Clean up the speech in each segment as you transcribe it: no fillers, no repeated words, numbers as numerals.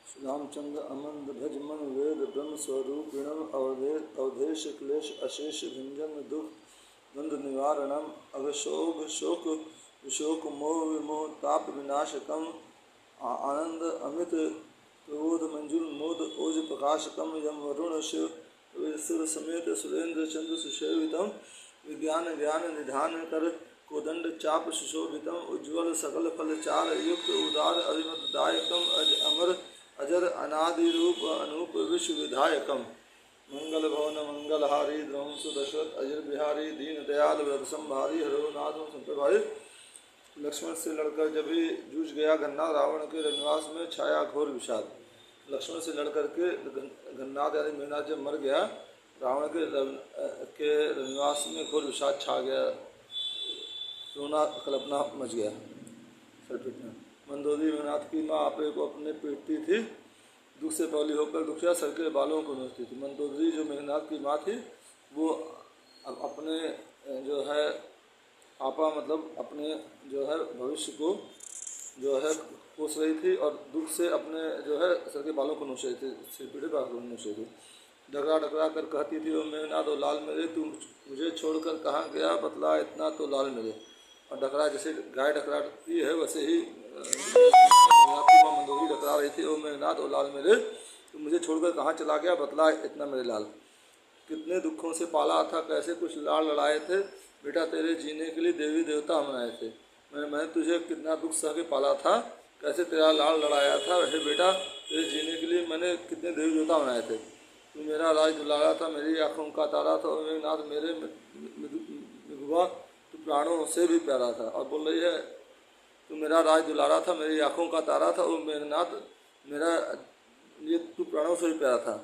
रामचंद्र अमंद भज मन वेद ब्रह्म स्वरूपिणम अवधेश क्लेश अशेष भंजन दुख द्वंद निवारणम अघशोक शोक विशोक मोह विमोह ताप विनाशकम आनंद अमित प्रबोध मंजुल मोद ओज प्रकाशकम यम वरुण शिव सुर समेत सुरेंद्र चंद्र सुशोभितम विज्ञान ज्ञान निधान कर कोदंड चाप सुशोभितम उज्ज्वल सकल फल चार युक्त उदार अभिमतदायकम अमर अजर अनादि रूप अनूप विश्व विधायकम मंगल भवन मंगलहारी द्रंश दशरथ अजर बिहारी दीन दयाल व्रत संभारी हरोनाथ संत भाई। लक्ष्मण से लड़कर जब भी जूझ गया गन्नाथ रावण के रनिवास में छाया घोर विषाद। लक्ष्मण से लड़कर के गन्नाथ यानी मेघनाथ जब मर गया रावण के रनिवास में घोर विषाद छा गया, रोना कल्पना मच गया सर पीटना। मंदोदरी मेघनाथ की माँ आपे को अपने पीटती थी, दुख से पहली होकर दुखिया सर के बालों को नोचती थी। मंदोदरी जो मेघनाथ की माँ थी वो अपने जो है आपा मतलब अपने जो है भविष्य को जो है कोस रही थी और दुख से अपने जो है सर के बालों को नोच रही थी, सिर पीड़े बालों को नोच रही थी। डगरा डगरा कर कहती थी, ओ मेघनाथ ओ लाल मेरे, तू मुझे छोड़कर कहाँ गया, बतला इतना तो लाल मेरे। और डकरा जैसे गाय डकराती है वैसे ही मंदोदरी डकरा रही थी, ओ मेघनाथ ओ लाल मेरे, तू मुझे छोड़कर कहाँ चला गया, बतला इतना मेरे लाल। कितने दुखों से पाला था, कैसे कुछ लाड़ लड़ाए थे, बेटा तेरे जीने के लिए देवी देवता हम आए थे। मैंने तुझे कितना दुख सह के पाला था, कैसे तेरा लाड़ लड़ाया था, वैसे बेटा तेरे जीने के लिए मैंने कितने देवी देवता बनाए थे। तू मेरा राज दुलारा था, मेरी आँखों का तारा था, और मेघनाथ मेरे मिगुआ तू प्राणों से भी प्यारा था। और बोल रही है तू मेरा राज दुलारा था, मेरी आँखों का तारा था, और मेघनाथ मेरा ये तू प्राणों से भी प्यारा था।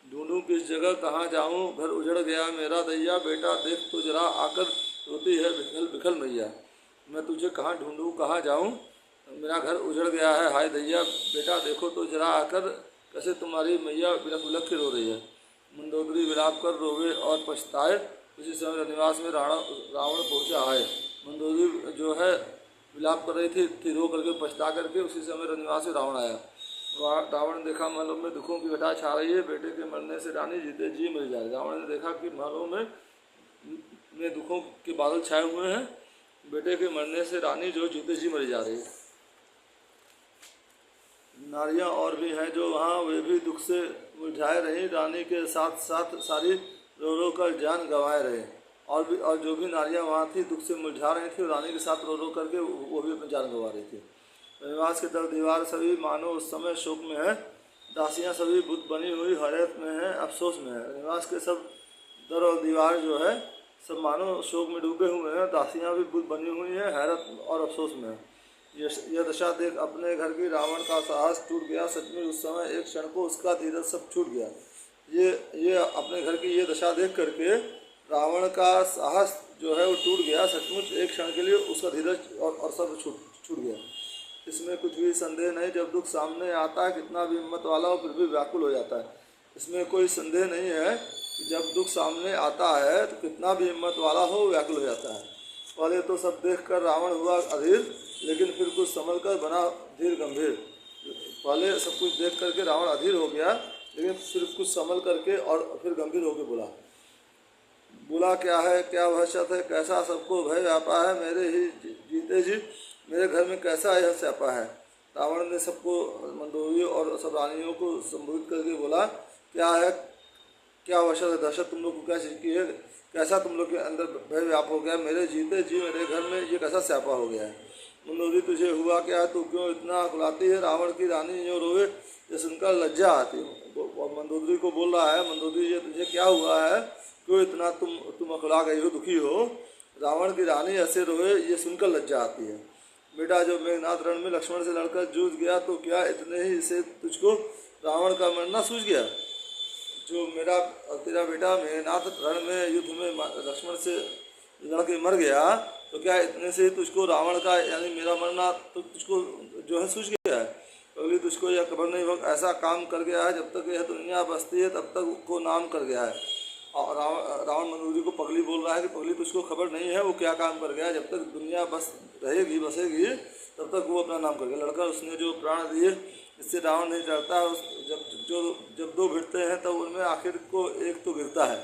ढूंढूं किस जगह कहाँ जाऊँ, घर उजड़ गया मेरा दैया, बेटा देख तो जरा आकर रोती है बिखल बिखल मैया। मैं तुझे कहाँ ढूंढूं कहाँ जाऊँ, मेरा घर उजड़ गया है हाय दैया, बेटा देखो तो जरा आकर कैसे तुम्हारी मैया बिलख बिलख के रो रही है। मंदोदरी विलाप कर रोवे और पछताए, उसी समय रनिवास में रावण पहुँचा आए। मंदोदरी जो है विलाप कर रही थी रो करके पछता करके, उसी समय रनिवास में रावण आया। रावण ने देखा महलों में दुखों की घटा छा रही है, बेटे के मरने से रानी जीते जी मर जाए। रावण ने देखा कि महलों में दुखों के बादल छाए हुए हैं, बेटे के मरने से रानी जो जीते जी मरी जा रही है। नारियां और भी हैं जो वहाँ, वे भी दुख से मुरझाए रही, रानी के साथ साथ सारी रो रो कर जान गंवाए रहे। और जो भी नारियां वहाँ थी दुख से मुरझा रही थी, रानी के साथ रो रो करके वो भी अपनी जान गंवा रही थी। रनिवास के दर दीवार सभी मानो उस समय शोक में है, दासियां सभी बुत बनी हुई हैरत में है, अफसोस में है। रनिवास के सब दर और दीवार जो है सब मानो शोक में डूबे हुए हैं, दासियां भी बुत बनी हुई हैं, हैरत और अफसोस में है। यह दशा देख अपने घर की रावण का साहस टूट गया, सचमुच उस समय एक क्षण को उसका धीरज सब छूट गया। ये अपने घर की ये दशा देख करके रावण का साहस जो है वो टूट गया, सचमुच एक क्षण के लिए उसका धीरज और सब छूट गया। इसमें कुछ भी संदेह नहीं, जब दुख सामने आता है कितना भी हिम्मत वाला हो फिर भी व्याकुल हो जाता है। इसमें कोई संदेह नहीं है कि जब दुख सामने आता है तो कितना भी हिम्मत वाला हो व्याकुल हो जाता है। पहले तो सब देखकर रावण हुआ अधीर, लेकिन फिर कुछ संभल कर बना धीर गंभीर। पहले सब कुछ देख करके रावण अधीर हो गया, लेकिन फिर कुछ संभल करके और फिर गंभीर होकर बोला क्या है, क्या वहशत है, कैसा सबको भय व्यापा है, मेरे ही जीते जी मेरे घर में कैसा यह स्यापा है। रावण ने सबको मंदोदरी और सब रानियों को संबोधित करके बोला, क्या है, क्या वहशत है, दहशत तुम लोग को क्या चीज़ की है, कैसा तुम लोग के अंदर भय व्याप हो गया, मेरे जीते जी मेरे घर में ये कैसा स्यापा हो गया है। मंदोदरी तुझे हुआ क्या है, तू क्यों इतना कुलाती है, रावण की रानी जो रोवे ये सुनकर लज्जा आती है। मंदोदरी को बोल रहा है, मंदोदरी ये तुझे क्या हुआ है, क्यों इतना तुम अकुला गई हो, दुखी हो, रावण की रानी ऐसे रोए ये सुनकर लज्जा आती है। बेटा जो मेघनाथ रण में लक्ष्मण से लड़कर जूझ गया, तो क्या इतने ही से तुझको रावण का मरना सूझ गया। जो मेरा तेरा बेटा मेघनाथ रण में युद्ध में लक्ष्मण से लड़के मर गया, तो क्या इतने से तुझको रावण का यानी मेरा मरना तो तुझको जो है सूझ गया है। पगली तुझको यह खबर नहीं वक्त ऐसा काम कर गया है, जब तक यह दुनिया बसती है तब तक को नाम कर गया है। और रावण मंदोदरी को पगली बोल रहा है कि पगली तुझको खबर नहीं है वो क्या काम कर गया, जब तक दुनिया बसेगी तब तक वो अपना नाम कर गया। लड़कर उसने जो प्राण दिए इससे रावण नहीं डरता। जब दो भिड़ते हैं तब उनमें आखिर को एक तो गिरता है,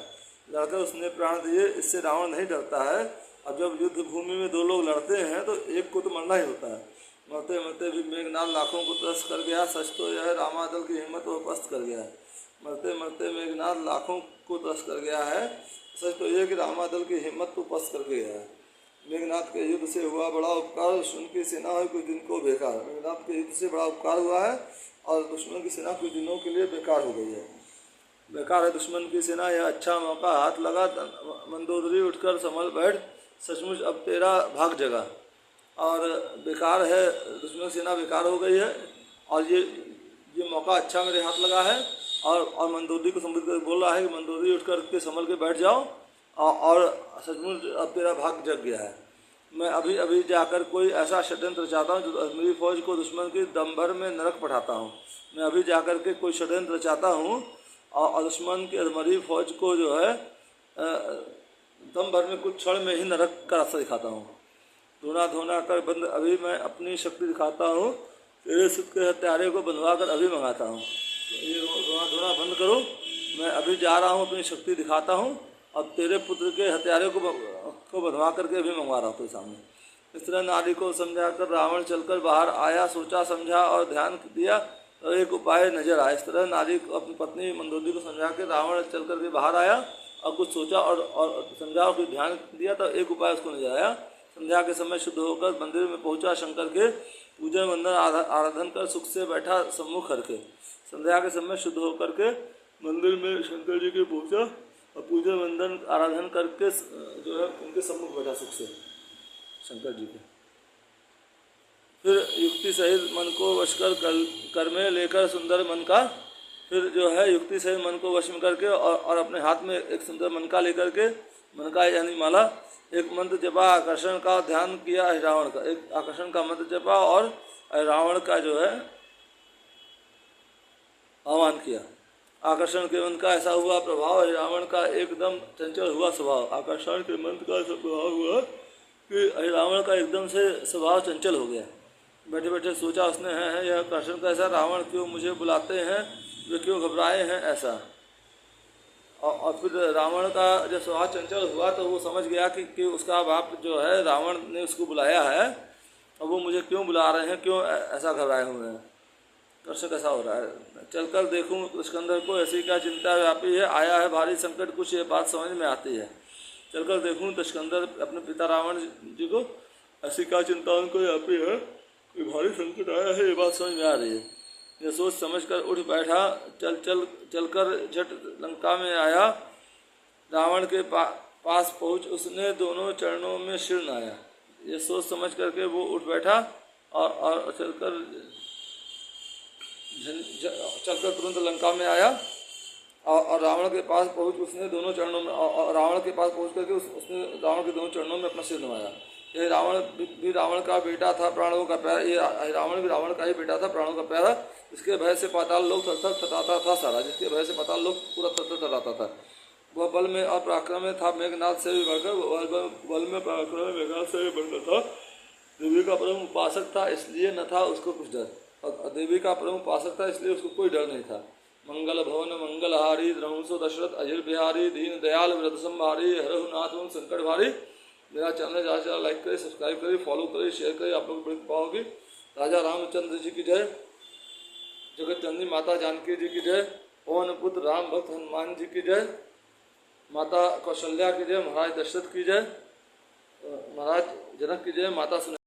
लड़कर उसने प्राण दिए, इससे रावण नहीं डरता है। अब जब युद्ध भूमि में दो लोग लड़ते हैं तो एक को तो मरना ही होता है। मरते मरते भी मेघनाद लाखों को त्रस्त कर गया, सच तो यह रामादल की हिम्मत वो पस्त कर गया है। मरते मरते मेघनाद लाखों को त्रस्त कर गया है, सच तो यह कि रामादल की हिम्मत तो पस्त कर गया है। मेघनाद के युद्ध से हुआ बड़ा उपकार, दुश्मन की सेना है कुछ दिन को बेकार। मेघनाद के युद्ध से बड़ा उपकार हुआ है और दुश्मन की सेना कुछ दिनों के लिए बेकार हो गई है। बेकार है दुश्मन की सेना, यह अच्छा मौका हाथ लगा। मंदोदरी उठकर संभल बैठ, सचमुच अब तेरा भाग जगा। और बेकार है दुश्मन की सेना, बेकार हो गई है और ये मौका अच्छा मेरे हाथ लगा है। और मंदोदरी को संबोधित कर बोल रहा है कि मंदोदरी उठ कर के संभल के बैठ जाओ और सचमुच अब तेरा भाग जग गया है। मैं अभी अभी जाकर कोई ऐसा षड्यंत्र रचाता हूँ जो अजमेरी फौज को दुश्मन की दम भर में नरक पठाता हूँ। मैं अभी जाकर के कोई षड्यंत्र रचाता हूँ और दुश्मन की अजमेरी फौज को जो है दम भर में कुछ क्षण में ही नरक का रास्ता दिखाता हूँ। धोना धोना कर बंद अभी मैं अपनी शक्ति दिखाता हूँ, तेरे सुत के हत्यारे को बंधवा कर अभी मंगाता हूँ। ये धोना धोना बंद करो, मैं अभी जा रहा हूँ, अपनी शक्ति दिखाता हूँ। अब तेरे पुत्र के हत्यारे को बंधवा करके अभी मंगवा रहा हूँ तेरे सामने। इस तरह नारी को समझा कर रावण चलकर बाहर आया, सोचा समझा और ध्यान दिया तो एक उपाय नजर आया। इस तरह नारी को अपनी पत्नी मंदोदरी को समझा कर रावण चल कर के बाहर आया और कुछ सोचा और समझा और कुछ ध्यान दिया तो एक उपाय उसको नजर आया। संध्या के समय शुद्ध होकर मंदिर में पहुंचा, शंकर के पूजन वंदन आराधन कर सुख से बैठा सम्मुख करके। संध्या के समय शुद्ध होकर के मंदिर में शंकर जी के पहुंचा और पूजन वंदन आराधन करके जो है उनके सम्मुख बैठा सुख से शंकर जी के। फिर युक्ति सहित मन को वश कर में लेकर सुंदर मन का, फिर जो है युक्ति सहित मन को वश में करके और अपने हाथ में एक सुंदर मन का लेकर के, मन का यानी माला, एक मंत्र जपा, आकर्षण का ध्यान किया रावण का, एक आकर्षण का मंत्र जपा और रावण का जो है आह्वान किया। आकर्षण के मंत्र का ऐसा हुआ प्रभाव, रावण का एकदम चंचल हुआ स्वभाव। आकर्षण के मंत्र का ऐसा प्रभाव हुआ कि रावण का एकदम से स्वभाव चंचल हो गया। बैठे बैठे सोचा उसने, है यह आकर्षण कैसा, रावण क्यों मुझे बुलाते हैं, वे क्यों घबराए हैं ऐसा। और फिर रावण का जब स्वभाव चंचल हुआ तो वो समझ गया कि उसका बाप जो है रावण ने उसको बुलाया है और वो मुझे क्यों बुला रहे हैं, क्यों ऐसा घबराए हुए हैं, कैसे कैसा हो रहा है। चलकर देखूं दुष्कंधर को, ऐसी क्या चिंता व्यापी है, आया है भारी संकट, कुछ ये बात समझ में आती है। चलकर देखूं दुष्कंधर अपने पिता रावण जी को, ऐसी क्या चिंता उनको व्यापी है, कोई भारी संकट आया है, ये बात समझ में आ रही है। ये सोच समझ कर उठ बैठा, चलकर झट लंका में आया। रावण के पास पहुँच उसने दोनों चरणों में सिर नहाया। ये सोच समझ करके वो उठ बैठा और चलकर तुरंत लंका में आया और रावण के पास पहुँच उसने दोनों चरणों में, और रावण के पास पहुँच करके उसने रावण के दोनों चरणों में अपना सिर नवाया। ये रावण भी रावण का बेटा था, प्राणों का प्यारा। ये रावण भी रावण का ही बेटा था, प्राणों का प्यारा। इसके भय से पाताल लोक थर थराता था सारा, जिसके भय से पाताल लोक पूरा थर थराता था। वह बल में और पराक्रम में था मेघनाथ से भी बढ़कर, बल में पराक्रम में मेघनाथ से भी बढ़कर था। देवी का परम उपासक था, इसलिए न था उसको कुछ डर, और देवी का परम उपासक था इसलिए उसको कोई डर नहीं था। मंगल भवन मंगलहारी, द्रहुंसो दशरथ अजर बिहारी, दीन दयाल व्रत संभारी, हरहु नाथ संकट भारी। मेरा चैनल ज़्यादा से ज़्यादा लाइक करें, सब्सक्राइब करें, फॉलो करें, शेयर करें, आप लोग बड़ी कृपा होगी। राजा रामचंद्र जी की जय, जगत जननी माता जानकी जी की जय, पवन पुत्र राम भक्त हनुमान जी की जय, माता कौशल्या की जय, महाराज दशरथ की जय, महाराज जनक की जय, माता